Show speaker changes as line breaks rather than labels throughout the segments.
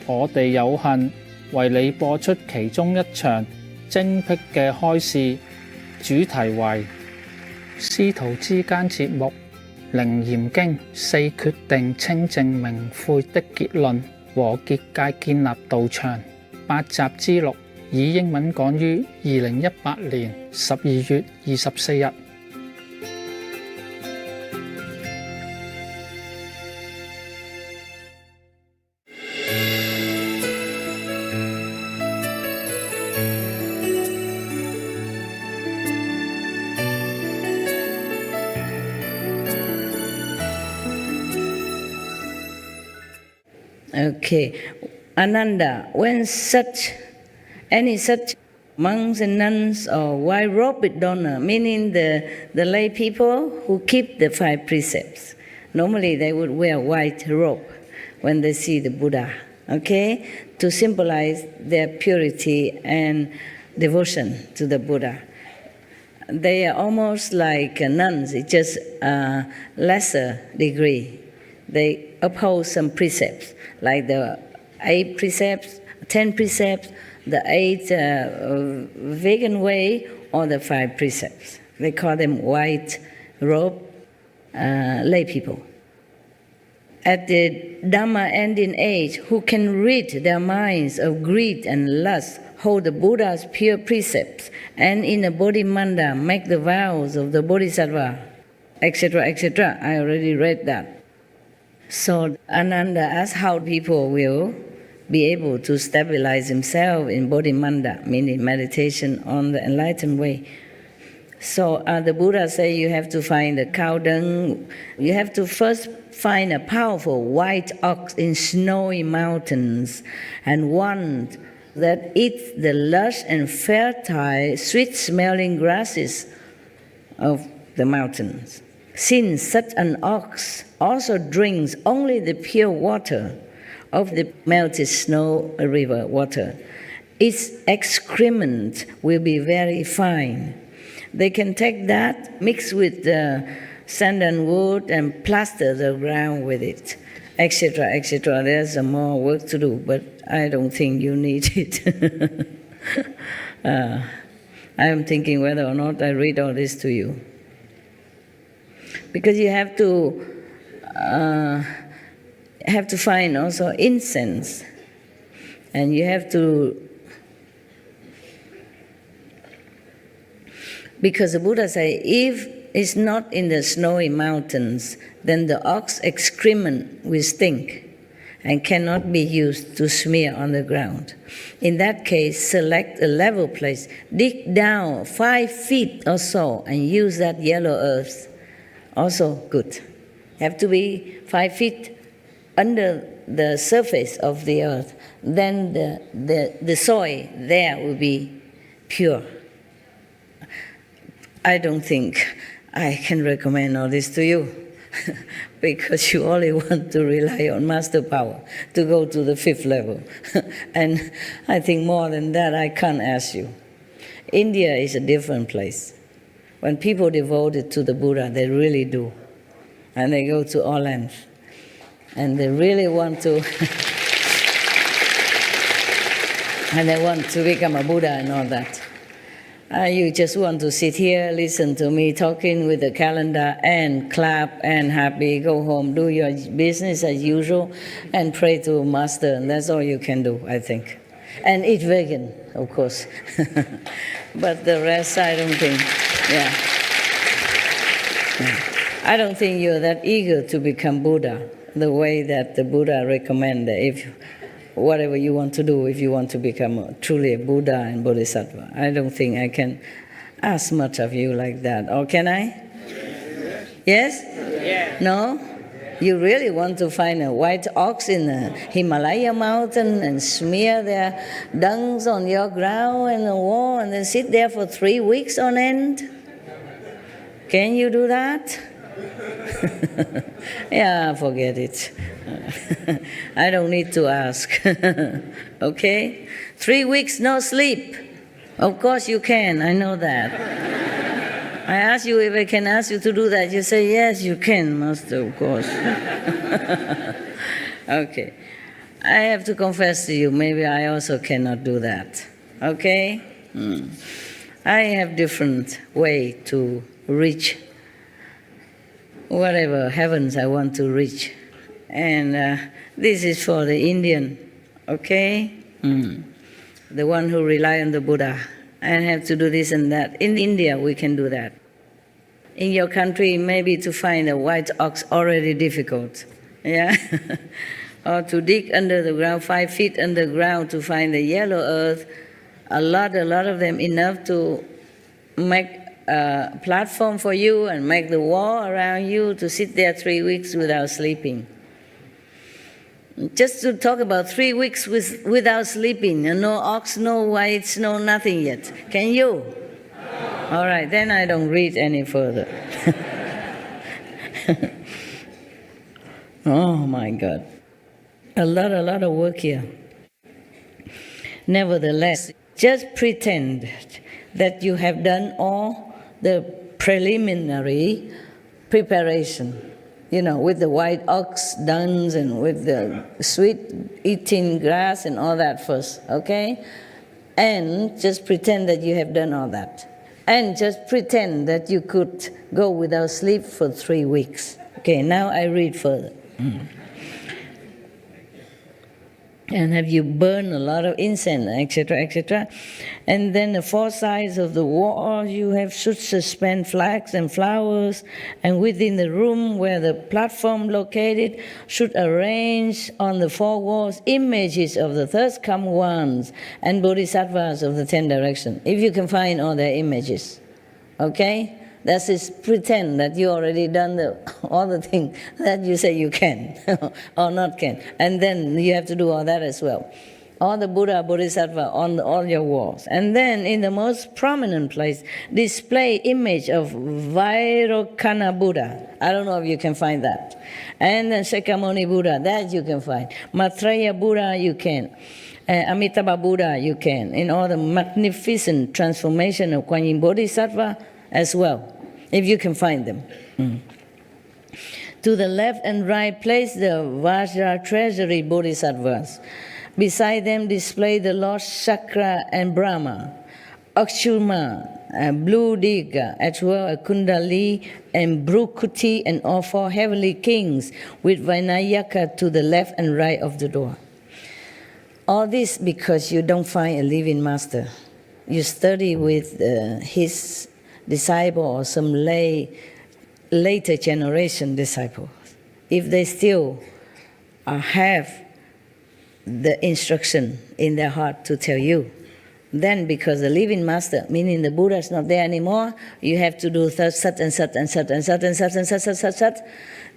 我哋有幸為你播出其中一場精闢嘅開示，主題為師徒之間節目《楞嚴經》4決定清淨明悔的結論和結界建立道場8集之錄，以英文講於2018年12月24日。
Okay, Ananda, when any such monks and nuns or white-robed donor, meaning the lay people who keep the 5 precepts, normally they would wear white robe when they see the Buddha, okay, to symbolize their purity and devotion to the Buddha. They are almost like nuns, it's just a lesser degree. They uphold some precepts, like the 8 precepts, 10 precepts, the 8 vegan way, or the 5 precepts. They call them white robe lay people. At the Dhamma ending age, who can rid their minds of greed and lust, hold the Buddha's pure precepts, and in the Bodhimanda make the vows of the Bodhisattva, etc., etc. I already read that. So Ananda asked how people will be able to stabilize themselves in Bodhimanda, meaning meditation on the enlightened way. So the Buddha said you have to find the cow dung. You have to first find a powerful white ox in snowy mountains, and one that eats the lush and fertile, sweet-smelling grasses of the mountains. Since such an ox also drinks only the pure water of the melted snow river water, its excrement will be very fine. They can take that, mix with the sandalwood and plaster the ground with it, etc., etc. There's more work to do, but I don't think you need it. I am thinking whether or not I read all this to you. Because you have to find also incense, and you have to, because the Buddha said, if it's not in the snowy mountains, then the ox excrement will stink and cannot be used to smear on the ground. In that case, select a level place, dig down 5 feet or so, and use that yellow earth. Also good. Have to be 5 feet under the surface of the earth. Then the soil there will be pure. I don't think I can recommend all this to you because you only want to rely on master power to go to the 5th level. And I think more than that I can't ask you. India is a different place. When people devoted to the Buddha, they really do. And they go to all lengths. And they really want to and they want to become a Buddha and all that. You just want to sit here, listen to me talking with the calendar, and clap and happy, go home, do your business as usual, and pray to Master. And that's all you can do, I think. And eat vegan, of course. But the rest, I don't think. Yeah. I don't think you're that eager to become Buddha, the way that the Buddha recommended. If whatever you want to do, if you want to become truly a Buddha and Bodhisattva, I don't think I can ask much of you like that. Or can I? Yes?
Yes?
No? You really want to find a white ox in the Himalaya mountain and smear their dungs on your ground and the wall and then sit there for 3 weeks on end? Can you do that? Yeah, forget it. I don't need to ask. Okay? 3 weeks no sleep. Of course you can, I know that. I ask you if I can ask you to do that. You say, yes, you can, Master, of course. Okay. I have to confess to you, maybe I also cannot do that. Okay? I have different way to reach whatever heavens I want to reach. And this is for the Indian, okay? The one who rely on the Buddha and have to do this and that. In India, we can do that. In your country, maybe to find a white ox already difficult, yeah? Or to dig under the ground, 5 feet underground to find the yellow earth, a lot of them, enough to make a platform for you and make the wall around you to sit there 3 weeks without sleeping. Just to talk about 3 weeks without sleeping, and no ox, no whites, no nothing yet. Can you? All right, then I don't read any further. Oh my God. A lot of work here. Nevertheless, just pretend that you have done all the preliminary preparation, with the white ox dung and with the sweet eating grass and all that first, okay? And just pretend that you have done all that. And just pretend that you could go without sleep for 3 weeks. Okay, now I read further. And have you burned a lot of incense, etc., etc. And then the 4 sides of the wall you should suspend flags and flowers, and within the room where the platform located should arrange on the 4 walls images of the third come ones and bodhisattvas of the 10 directions, if you can find all their images, okay? That is pretend that you already done all the things that you say you can or not can. And then you have to do all that as well. All the Buddha, Bodhisattva on all your walls. And then in the most prominent place, display image of Vairocana Buddha. I don't know if you can find that. And then Shakyamuni Buddha, that you can find. Maitreya Buddha, you can. Amitabha Buddha, you can. In all the magnificent transformation of Kuan Yin Bodhisattva as well, if you can find them. To the left and right, place the Vajra treasury bodhisattvas. Beside them display the Lord Chakra and Brahma, Akshurma, Blue Diga, as well as Kundali and Bhrukuti, and all 4 heavenly kings with Vinayaka to the left and right of the door. All this because you don't find a living master. You study with his disciple or some later generation disciples. If they still have the instruction in their heart to tell you, then because the living master, meaning the Buddha, is not there anymore, you have to do such and such and such and such and such and such and such,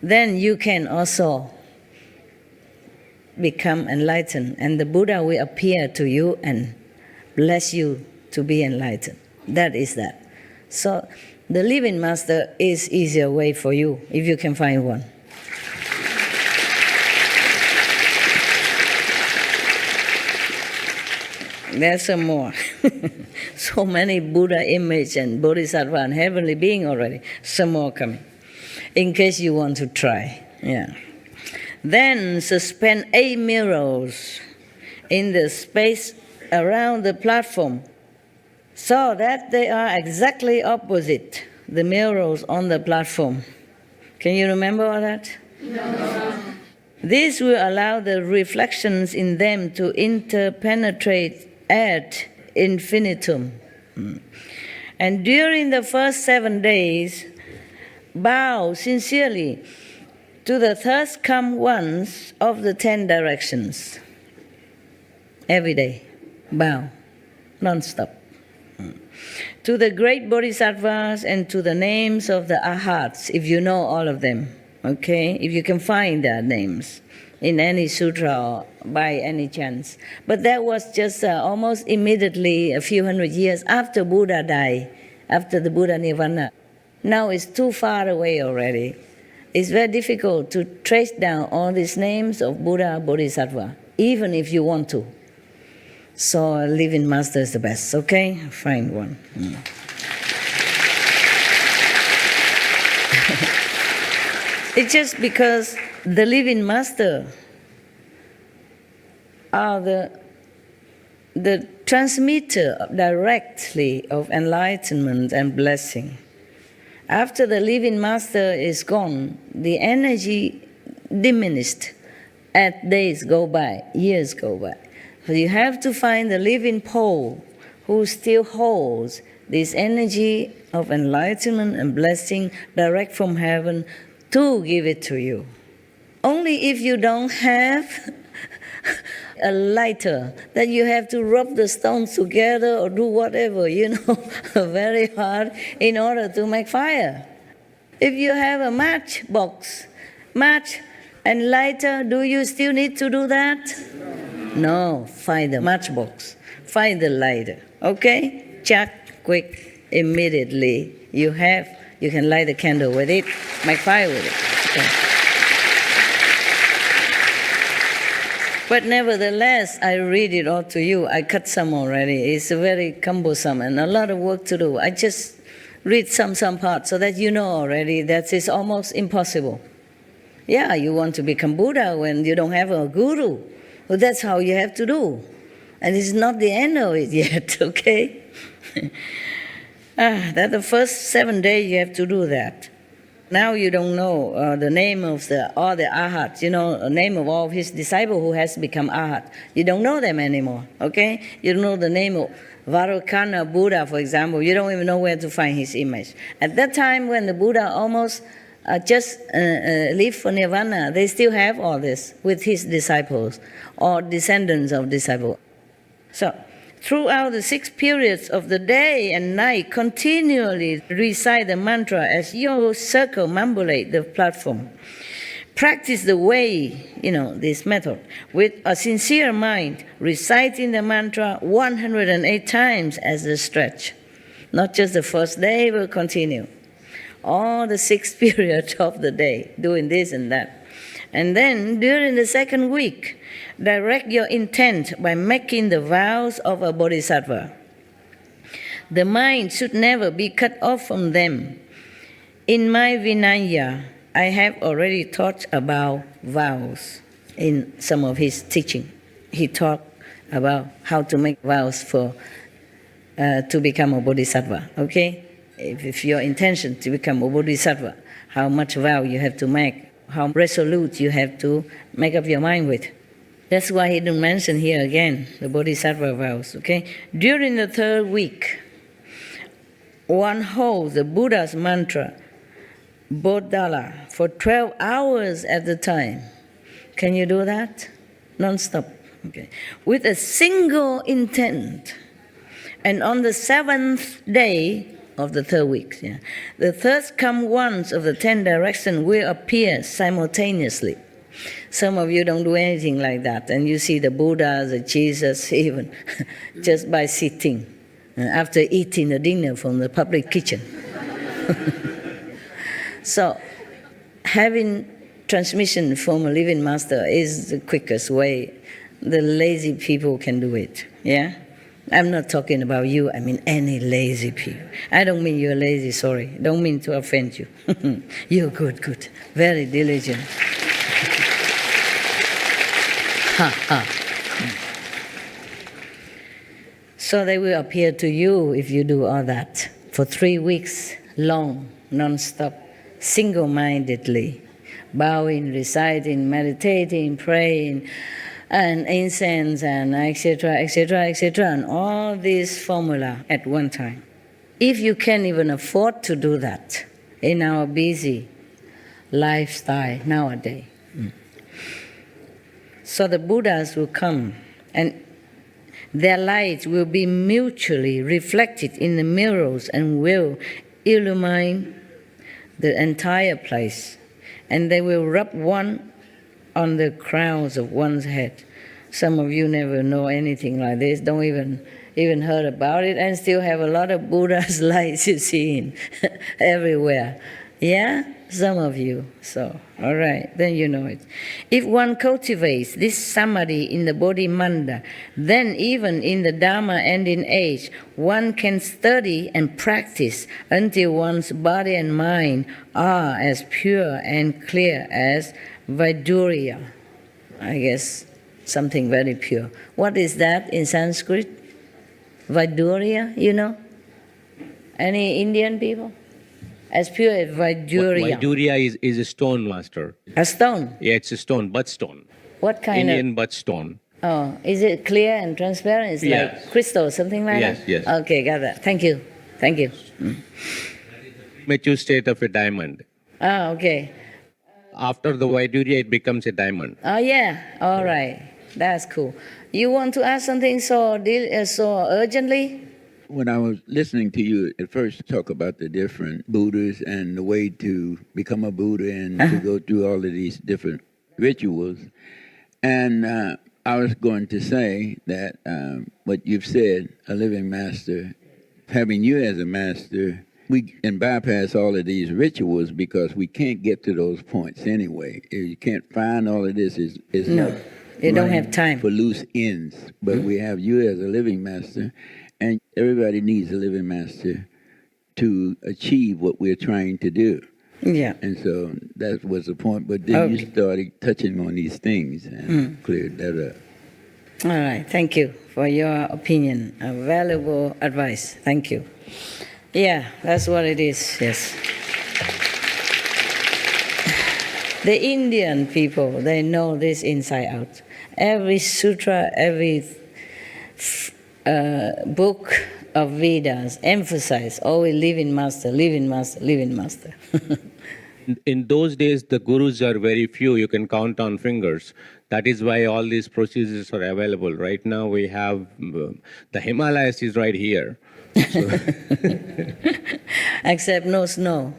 then you can also become enlightened, and the Buddha will appear to you and bless you to be enlightened. That is that. So the living master is easier way for you, if you can find one. There's some more. So many Buddha image and Bodhisattva and heavenly being already. Some more coming, in case you want to try. Yeah. Then suspend 8 mirrors in the space around the platform, so that they are exactly opposite the mirrors on the platform. Can you remember all that? No. This will allow the reflections in them to interpenetrate ad infinitum. And during the first 7 days, bow sincerely to the third come ones of the 10 directions. Every day, bow, non-stop. To the great bodhisattvas and to the names of the arhats, if you know all of them, okay? If you can find their names in any sutra or by any chance. But that was just almost immediately, a few hundred years after Buddha died, after the Buddha Nirvana. Now it's too far away already. It's very difficult to trace down all these names of Buddha, Bodhisattva, even if you want to. So a living master is the best, okay? Find one. It's just because the living master are the transmitter directly of enlightenment and blessing. After the living master is gone, the energy diminished as days go by, years go by. So you have to find the living pole who still holds this energy of enlightenment and blessing direct from heaven to give it to you. Only if you don't have a lighter that you have to rub the stones together or do whatever, very hard in order to make fire. If you have a match and lighter, do you still need to do that? No, find the matchbox, find the lighter, okay? Check, quick, immediately. You can light the candle with it, make fire with it. Okay. But nevertheless, I read it all to you. I cut some already. It's very cumbersome and a lot of work to do. I just read some parts so that you know already that it's almost impossible. Yeah, you want to become Buddha when you don't have a guru. Well, that's how you have to do. And it's not the end of it yet, okay? That the first 7 days you have to do that. Now you don't know the name of all the arhats, the name of all his disciples who has become arhat. You don't know them anymore, okay? You don't know the name of Vairocana Buddha, for example. You don't even know where to find his image. At that time when the Buddha almost just leave for nirvana, they still have all this with his disciples or descendants of disciples. So, throughout the 6 periods of the day and night, continually recite the mantra as you circle, ambulate the platform. Practice the way, this method, with a sincere mind, reciting the mantra 108 times as the stretch. Not just the first day, will continue. All the 6 periods of the day, doing this and that. And then, during the second week, direct your intent by making the vows of a bodhisattva. The mind should never be cut off from them. In my Vinaya, I have already taught about vows in some of his teaching. He taught about how to make vows to become a bodhisattva, okay? If your intention to become a bodhisattva, how much vow you have to make, how resolute you have to make up your mind with. That's why he didn't mention here again, the bodhisattva vows, okay? During the 3rd week, one holds the Buddha's mantra, Bodhala, for 12 hours at a time. Can you do that? Non-stop, okay? With a single intent. And on the 7th day of the 3rd week, the third come once of the 10 directions will appear simultaneously. Some of you don't do anything like that, and you see the Buddha, the Jesus, even just by sitting after eating the dinner from the public kitchen. So, having transmission from a living master is the quickest way. The lazy people can do it, yeah? I'm not talking about you, I mean any lazy people. I don't mean you're lazy, sorry. Don't mean to offend you. You're good, very diligent. So they will appear to you if you do all that for 3 weeks long, non-stop, single-mindedly, bowing, reciting, meditating, praying, and incense, and etc., and all these formula at one time. If you can even afford to do that in our busy lifestyle nowadays. So the Buddhas will come, and their light will be mutually reflected in the mirrors and will illumine the entire place. And they will rub one on the crowns of one's head. Some of you never know anything like this, don't even heard about it, and still have a lot of Buddha's lights you see in everywhere. Yeah? Some of you. So, all right, then you know it. If one cultivates this samadhi in the Bodhimanda, then even in the Dharma ending age, one can study and practice until one's body and mind are as pure and clear as Vaidurya. I guess something very pure. What is that in Sanskrit? Vaidurya, you know? Any Indian people? As pure as Vaidurya.
Vaidurya is a stone, Master.
A stone?
Yeah, it's a stone, but stone.
What kind
Indian but stone.
Oh, is it clear and transparent? It's
Yes.
like crystal, something like
Yes,
that?
yes.
Okay, got that. Thank you. Thank you.
Mature state of a diamond.
Ah, okay.
After the Vaidurya, it becomes a diamond.
Oh, yeah. All right. That's cool. You want to ask something so urgently?
When I was listening to you at first talk about the different Buddhas and the way to become a Buddha and to go through all of these different rituals, and I was going to say that what you've said, a living master, having you as a master, we can bypass all of these rituals because we can't get to those points anyway. You can't find all of this. It's
No,
not
you don't
running
have time.
for loose ends. But we have you as a living master, and everybody needs a living master to achieve what we're trying to do.
Yeah.
And so that was the point. But then you started touching on these things and cleared that up.
All right. Thank you for your opinion. A valuable advice. Thank you. Yeah, that's what it is. Yes. The Indian people, they know this inside out. Every sutra, every book of Vedas emphasize always living master, living master, living master.
In those days, the gurus are very few. You can count on fingers. That is why all these procedures are available. Right now, we have the Himalayas is right here.
Except no snow.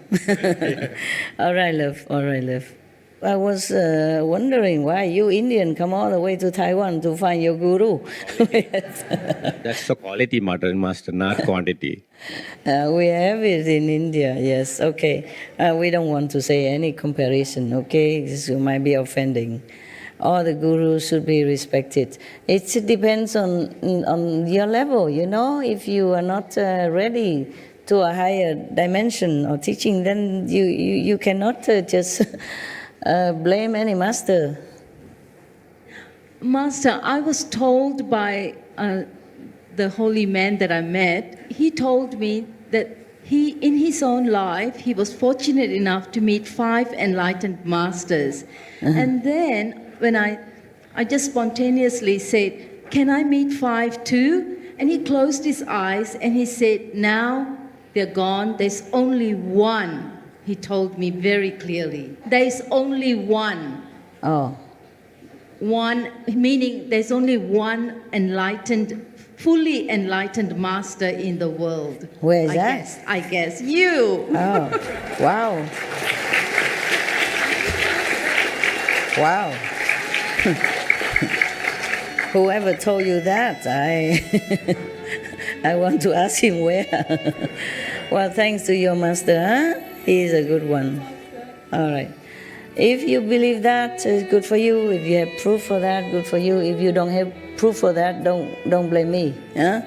All right, love. All right, love. I was wondering why you Indian come all the way to Taiwan to find your guru.
That's the quality matter, Master, not quantity.
We have it in India, yes. Okay. We don't want to say any comparison, okay? This might be offending. All the gurus should be respected. It depends on your level, you know. If you are not ready to a higher dimension or teaching, then you cannot just blame any master.
Master, I was told by the holy man that I met, he told me that in his own life, he was fortunate enough to meet 5 enlightened masters. And then when I just spontaneously said, can I meet 5 too? And he closed his eyes and he said, now they're gone, there's only one. He told me very clearly, there's only one.
Oh.
One, meaning there's only one enlightened, fully enlightened master in the world.
Where is that?
I guess you.
Oh, wow. Wow. Whoever told you that, I want to ask him where. Well, thanks to your master, huh? He is a good one. All right. If you believe that, it's good for you. If you have proof for that, good for you. If you don't have proof for that, don't blame me, huh?